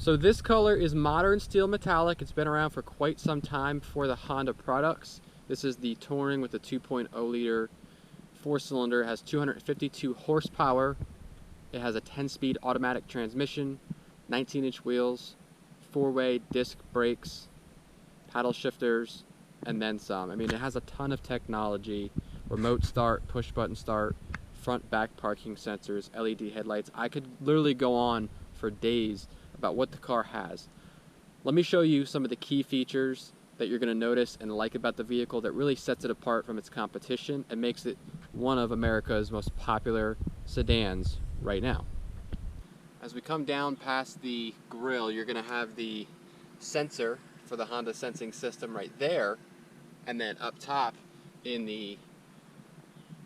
So this color is modern steel metallic. It's been around for quite some time for the Honda products. This is the Touring with the 2.0 liter 4-cylinder. It has 252 horsepower. It has a 10-speed automatic transmission, 19-inch wheels, 4-way disc brakes, paddle shifters, and then some. I mean, it has a ton of technology: remote start, push button start, front back parking sensors, LED headlights. I could literally go on for days about what the car has. Let me show you some of the key features that you're going to notice and like about the vehicle that really sets it apart from its competition and makes it one of America's most popular sedans right now. As we come down past the grille, you're going to have the sensor for the Honda sensing system right there, and then up top in the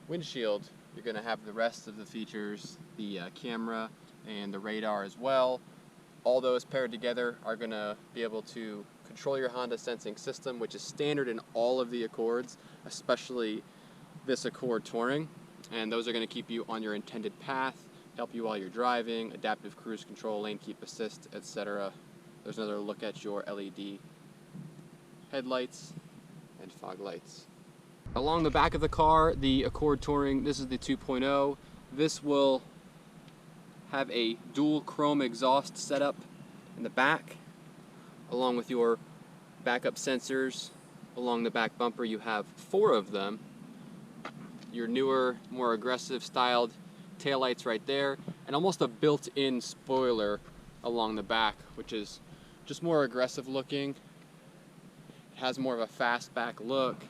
windshield you're going to have the rest of the features, the camera and the radar as well. All those paired together are going to be able to control your Honda sensing system, which is standard in all of the Accords, especially this Accord Touring. And those are going to keep you on your intended path, help you while you're driving, adaptive cruise control, lane keep assist, etc. There's another look at your LED headlights and fog lights. Along the back of the car, the Accord Touring, this is the 2.0. This will have a dual chrome exhaust setup in the back, along with your backup sensors. Along the back bumper you have 4 of them. Your newer, more aggressive styled taillights right there, and almost a built-in spoiler along the back, which is just more aggressive looking. It has more of a fastback look,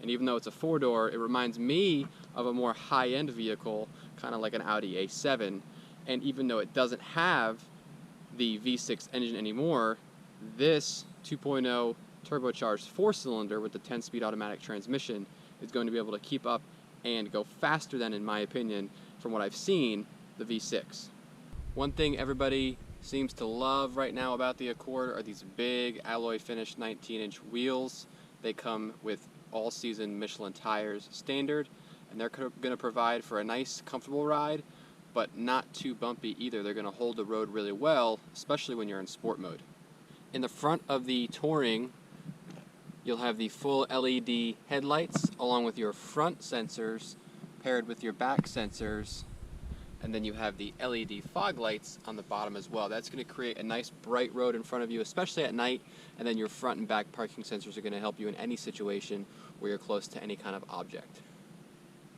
and even though it's a 4-door, it reminds me of a more high-end vehicle, kind of like an Audi A7. And even though it doesn't have the V6 engine anymore, this 2.0 turbocharged 4-cylinder with the 10-speed automatic transmission is going to be able to keep up and go faster than, in my opinion, from what I've seen, the V6. One thing everybody seems to love right now about the Accord are these big alloy finish 19-inch wheels. They come with all-season Michelin tires standard, and they're going to provide for a nice, comfortable ride, but not too bumpy either. They're going to hold the road really well, especially when you're in sport mode. In the front of the Touring, you'll have the full LED headlights along with your front sensors paired with your back sensors, and then you have the LED fog lights on the bottom as well. That's going to create a nice bright road in front of you, especially at night, and then your front and back parking sensors are going to help you in any situation where you're close to any kind of object.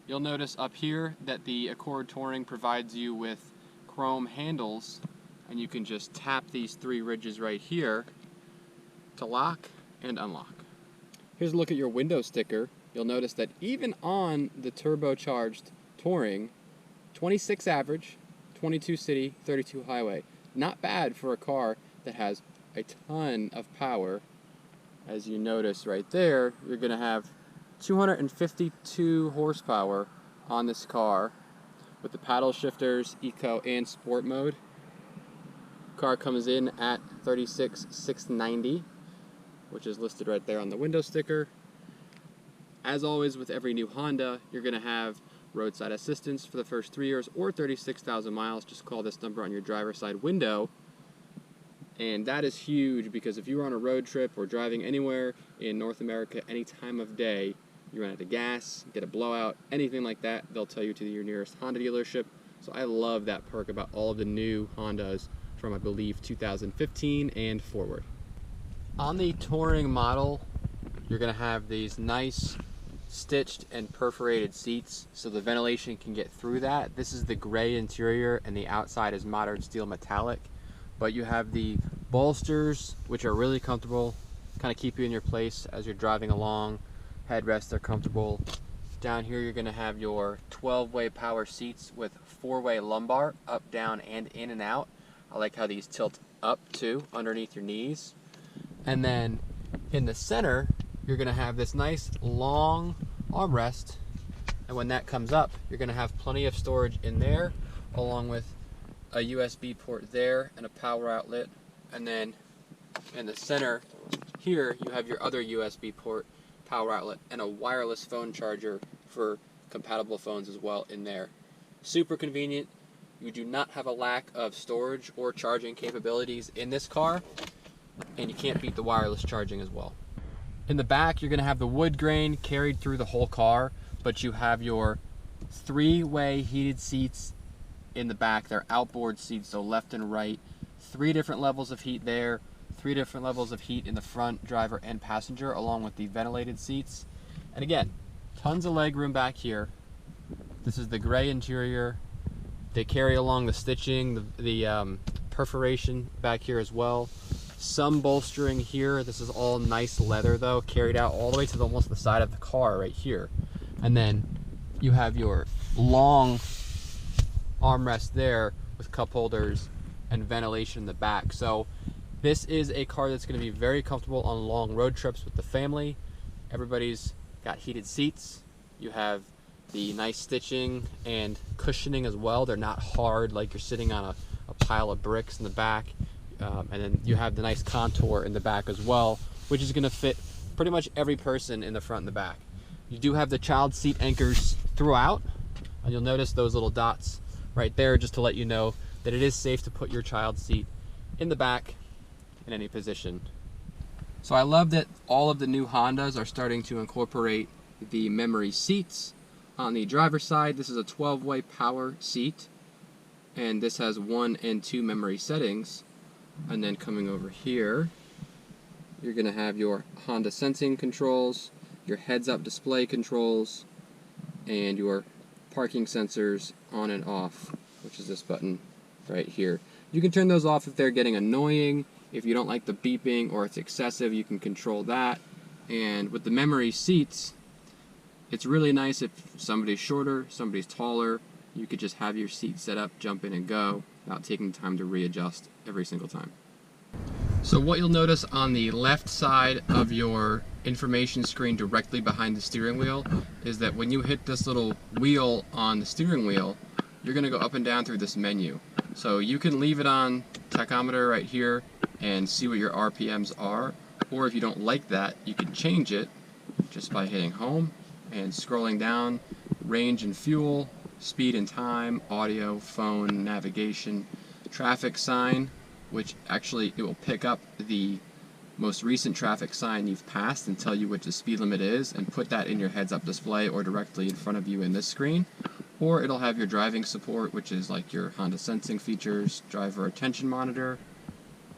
You'll notice up here that the Accord Touring provides you with chrome handles, and you can just tap these 3 ridges right here to lock and unlock. Here's a look at your window sticker. You'll notice that even on the turbocharged Touring, 26 average, 22 city, 32 highway. Not bad for a car that has a ton of power. As you notice right there, you're going to have 252 horsepower on this car with the paddle shifters, eco and sport mode. Car comes in at $36,690, which is listed right there on the window sticker. As always with every new Honda, you're going to have roadside assistance for the first 3 years or 36,000 miles. Just call this number on your driver's side window. And that is huge because if you're on a road trip or driving anywhere in North America any time of day, you run out of gas, get a blowout, anything like that, they'll tell you to your nearest Honda dealership. So I love that perk about all of the new Hondas from, I believe, 2015 and forward. On the Touring model, you're going to have these nice stitched and perforated seats so the ventilation can get through that. This is the gray interior and the outside is modern steel metallic, but you have the bolsters, which are really comfortable, kind of keep you in your place as you're driving along. Headrests are comfortable. Down here you're going to have your 12-way power seats with 4-way lumbar, up, down, and in and out. I like how these tilt up too, underneath your knees. And then in the center, you're going to have this nice long armrest, and when that comes up, you're going to have plenty of storage in there, along with a USB port there and a power outlet. And then in the center here, you have your other USB port, power outlet, and a wireless phone charger for compatible phones as well in there. Super convenient, You do not have a lack of storage or charging capabilities in this car, and you can't beat the wireless charging as well. In the back, you're going to have the wood grain carried through the whole car, but you have your three-way heated seats in the back. They're outboard seats, so left and right. 3 different levels of heat there, 3 different levels of heat in the front, driver and passenger, along with the ventilated seats. And again, tons of leg room back here. This is the gray interior. They carry along the stitching, the perforation back here as well. Some bolstering here. This is all nice leather though, carried out all the way to almost the side of the car right here. And then you have your long armrest there with cup holders and ventilation in the back. So this is a car that's going to be very comfortable on long road trips with the family. Everybody's got heated seats. You have the nice stitching and cushioning as well. They're not hard like you're sitting on a pile of bricks in the back. And then you have the nice contour in the back as well, which is going to fit pretty much every person in the front and the back. You do have the child seat anchors throughout, and you'll notice those little dots right there just to let you know that it is safe to put your child seat in the back in any position. So I love that all of the new Hondas are starting to incorporate the memory seats. On the driver's side, this is a 12-way power seat, and this has 1 and 2 memory settings. And then coming over here, you're going to have your Honda sensing controls, your heads-up display controls, and your parking sensors on and off, which is this button right here. You can turn those off if they're getting annoying. If you don't like the beeping or it's excessive, you can control that. And with the memory seats, it's really nice if somebody's shorter, somebody's taller, you could just have your seat set up, jump in and go without taking time to readjust every single time. So what you'll notice on the left side of your information screen directly behind the steering wheel is that when you hit this little wheel on the steering wheel, you're going to go up and down through this menu. So you can leave it on tachometer right here and see what your RPMs are, or if you don't like that, you can change it just by hitting home and scrolling down. Range and fuel, speed and time, audio, phone, navigation, traffic sign, which actually it will pick up the most recent traffic sign you've passed and tell you what the speed limit is and put that in your heads-up display or directly in front of you in this screen. Or it'll have your driving support, which is like your Honda sensing features, driver attention monitor,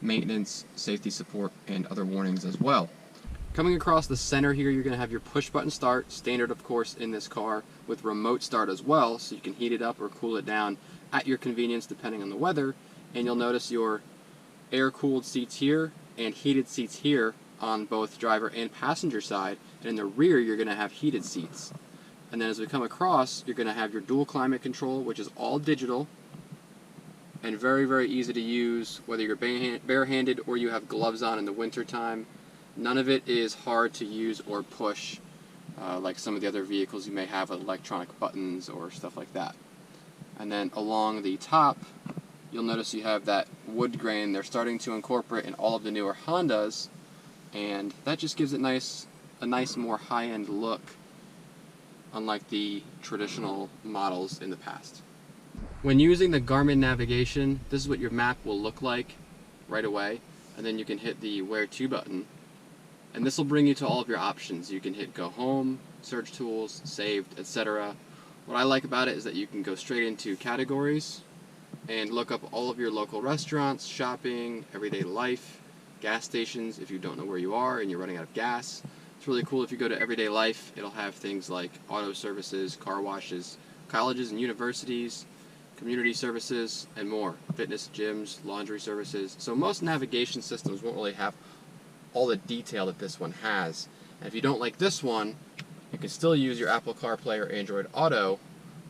maintenance, safety support, and other warnings as well. Coming across the center here, you're going to have your push button start, standard of course in this car, with remote start as well, so you can heat it up or cool it down at your convenience depending on the weather. And you'll notice your air-cooled seats here and heated seats here on both driver and passenger side, and in the rear you're going to have heated seats. And then as we come across, you're going to have your dual climate control, which is all digital and very, very easy to use, whether you're barehanded or you have gloves on in the winter time. None of it is hard to use or push like some of the other vehicles you may have with electronic buttons or stuff like that. And then along the top, you'll notice you have that wood grain they're starting to incorporate in all of the newer Hondas, and that just gives it a nice more high-end look, unlike the traditional models in the past. When using the Garmin navigation, this is what your map will look like right away, and then you can hit the Where To button, and this will bring you to all of your options. You can hit Go Home, Search Tools, Saved, etc. What I like about it is that you can go straight into categories and look up all of your local restaurants, shopping, everyday life, gas stations if you don't know where you are and you're running out of gas. It's really cool if you go to everyday life, it'll have things like auto services, car washes, colleges and universities, community services, and more. Fitness gyms, laundry services. So most navigation systems won't really have all the detail that this one has. And if you don't like this one, you can still use your Apple CarPlay or Android Auto,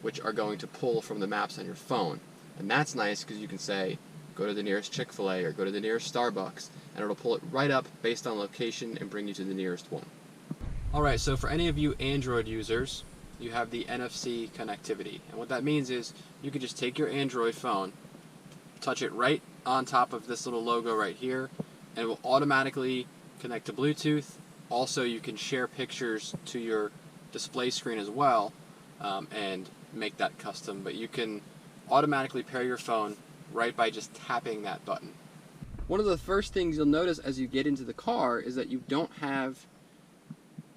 which are going to pull from the maps on your phone. And that's nice because you can say, go to the nearest Chick-fil-A or go to the nearest Starbucks, and it'll pull it right up based on location and bring you to the nearest one. Alright, so for any of you Android users, you have the NFC connectivity. And what that means is you can just take your Android phone, touch it right on top of this little logo right here, and it will automatically connect to Bluetooth. Also, you can share pictures to your display screen as well, and make that custom. But you can automatically pair your phone right by just tapping that button. One of the first things you'll notice as you get into the car is that you don't have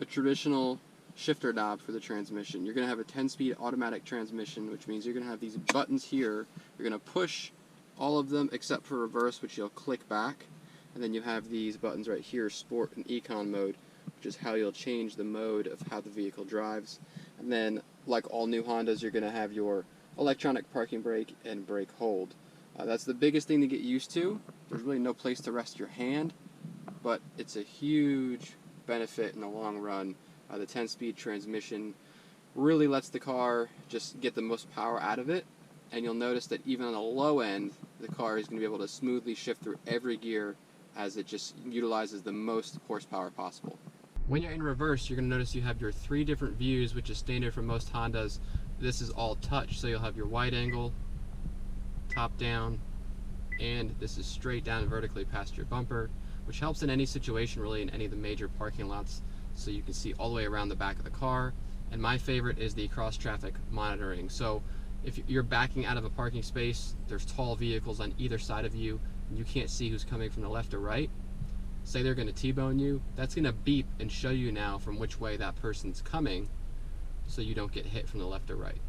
a traditional shifter knob for the transmission. You're going to have a 10-speed automatic transmission, which means you're going to have these buttons here. You're going to push all of them except for reverse, which you'll click back. And then you have these buttons right here, sport and econ mode, which is how you'll change the mode of how the vehicle drives. And then, like all new Hondas, you're going to have your electronic parking brake and brake hold. That's the biggest thing to get used to. There's really no place to rest your hand, but it's a huge benefit in the long run. The 10-speed transmission really lets the car just get the most power out of it, and you'll notice that even on the low end, the car is going to be able to smoothly shift through every gear as it just utilizes the most horsepower possible. When you're in reverse, you're going to notice you have your 3 different views, which is standard for most Hondas. This is all touch, so you'll have your wide angle, top down, and this is straight down vertically past your bumper, which helps in any situation really in any of the major parking lots, so you can see all the way around the back of the car. And my favorite is the cross traffic monitoring. So if you're backing out of a parking space, there's tall vehicles on either side of you, and you can't see who's coming from the left or right. Say they're going to T-bone you, that's going to beep and show you now from which way that person's coming, so you don't get hit from the left or right.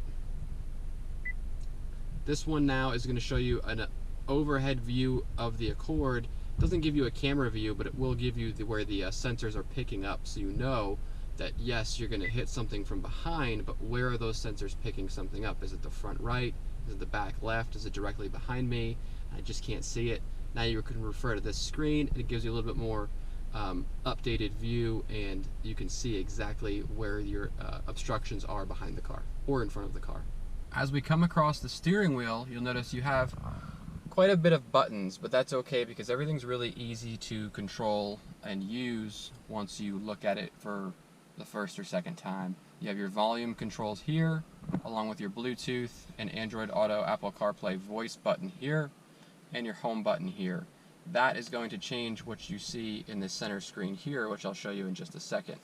This one now is going to show you an overhead view of the Accord. It doesn't give you a camera view, but it will give you where the sensors are picking up, so you know that yes, you're going to hit something from behind, but where are those sensors picking something up? Is it the front right? Is it the back left? Is it directly behind me? I just can't see it. Now you can refer to this screen, and it gives you a little bit more updated view, and you can see exactly where your obstructions are behind the car or in front of the car. As we come across the steering wheel, you'll notice you have quite a bit of buttons, but that's okay because everything's really easy to control and use once you look at it for the first or second time. You have your volume controls here, along with your Bluetooth and Android Auto, Apple CarPlay voice button here, and your home button here. That is going to change what you see in the center screen here, which I'll show you in just a second.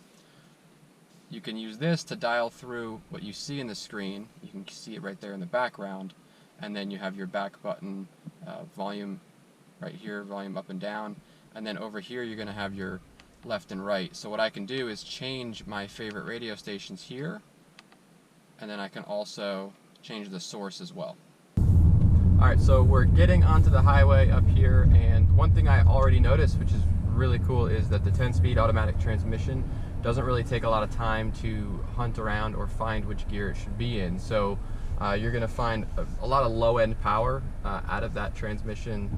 You can use this to dial through what you see in the screen. You can see it right there in the background. And then you have your back button, volume right here, volume up and down. And then over here you're going to have your left and right. So what I can do is change my favorite radio stations here, and then I can also change the source as well. Alright, so we're getting onto the highway up here, and one thing I already noticed, which is really cool, is that the 10-speed automatic transmission doesn't really take a lot of time to hunt around or find which gear it should be in. So you're going to find a lot of low-end power out of that transmission,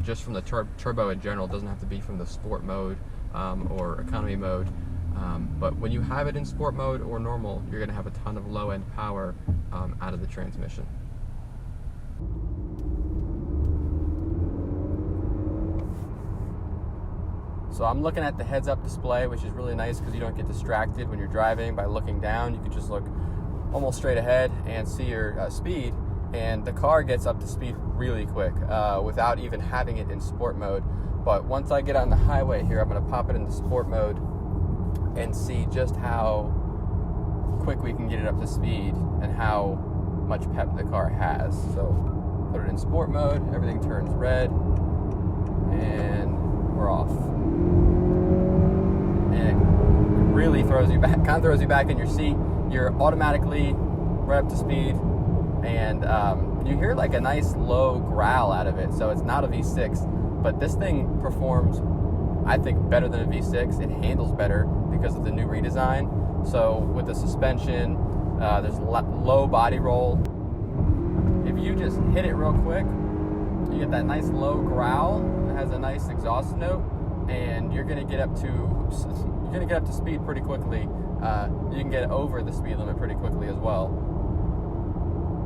just from the turbo in general. It doesn't have to be from the sport mode or economy mode. But when you have it in sport mode or normal, you're going to have a ton of low-end power out of the transmission. So I'm looking at the heads-up display, which is really nice because you don't get distracted when you're driving by looking down. You can just look almost straight ahead and see your speed, and the car gets up to speed really quick without even having it in sport mode. But once I get on the highway here, I'm going to pop it into sport mode and see just how quick we can get it up to speed and how much pep the car has. So put it in sport mode, everything turns red, and we're off. And it really throws you back, kind of throws you back in your seat. You're automatically right up to speed, and you hear like a nice low growl out of it. So it's not a V6, but this thing performs, I think, better than a V6. It handles better because of the new redesign. So with the suspension, there's low body roll. If you just hit it real quick, you get that nice low growl. It has a nice exhaust note, and you're gonna get up to speed pretty quickly. You can get over the speed limit pretty quickly as well.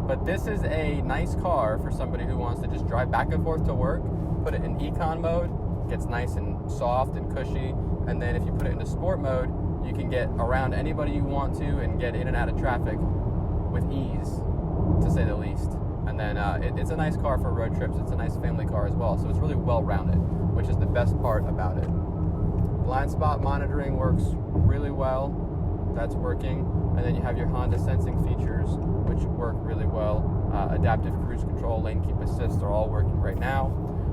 But this is a nice car for somebody who wants to just drive back and forth to work. Put it in econ mode, gets nice and soft and cushy, and then if you put it into sport mode, you can get around anybody you want to and get in and out of traffic with ease, to say the least. And then it's a nice car for road trips. It's a nice family car as well, so it's really well-rounded, which is the best part about it. Blind spot monitoring works really well. That's working. And then you have your Honda sensing features, which work really well. adaptive cruise control, lane keep assist are all working right now.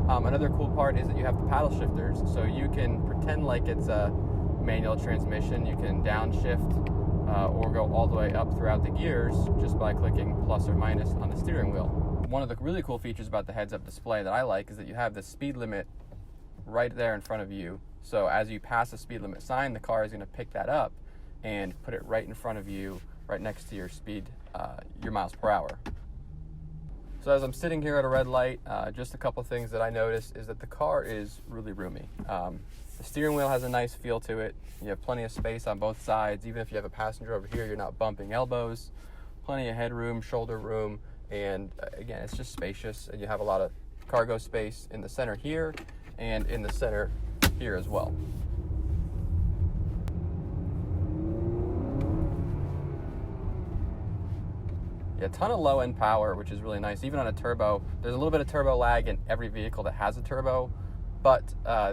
Another cool part is that you have the paddle shifters, so you can pretend like it's a manual transmission. You can downshift or go all the way up throughout the gears just by clicking plus or minus on the steering wheel. One of the really cool features about the heads-up display that I like is that you have the speed limit right there in front of you. So as you pass the speed limit sign, the car is going to pick that up and put it right in front of you, right next to your speed, your miles per hour. So as I'm sitting here at a red light, just a couple things that I noticed is that the car is really roomy. The steering wheel has a nice feel to it. You have plenty of space on both sides. Even if you have a passenger over here, you're not bumping elbows. Plenty of headroom, shoulder room, and again, it's just spacious. And you have a lot of cargo space in the center here and in the center here as well. Yeah, a ton of low-end power, which is really nice. Even on a turbo, there's a little bit of turbo lag in every vehicle that has a turbo, but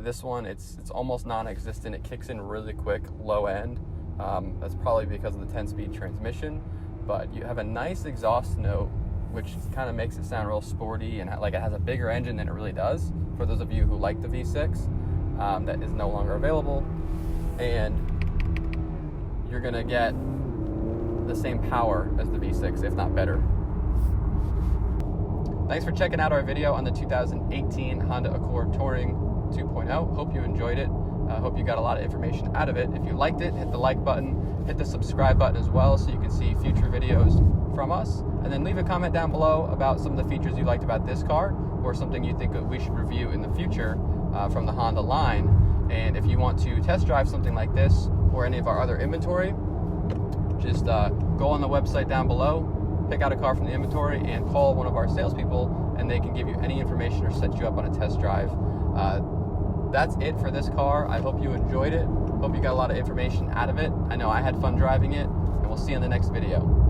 this one, it's almost non-existent. It kicks in really quick, low end. That's probably because of the 10-speed transmission, but you have a nice exhaust note, which kind of makes it sound real sporty and like it has a bigger engine than it really does. For those of you who like the V6, that is no longer available, and you're gonna get the same power as the V6, if not better. Thanks for checking out our video on the 2018 Honda Accord Touring 2.0. Hope you enjoyed it. Hope you got a lot of information out of it. If you liked it, hit the like button, hit the subscribe button as well so you can see future videos from us. And then leave a comment down below about some of the features you liked about this car or something you think that we should review in the future from the Honda line. And if you want to test drive something like this or any of our other inventory, just go on the website down below, pick out a car from the inventory, and call one of our salespeople, and they can give you any information or set you up on a test drive. That's it for this car. I hope you enjoyed it. Hope you got a lot of information out of it. I know I had fun driving it, and we'll see you in the next video.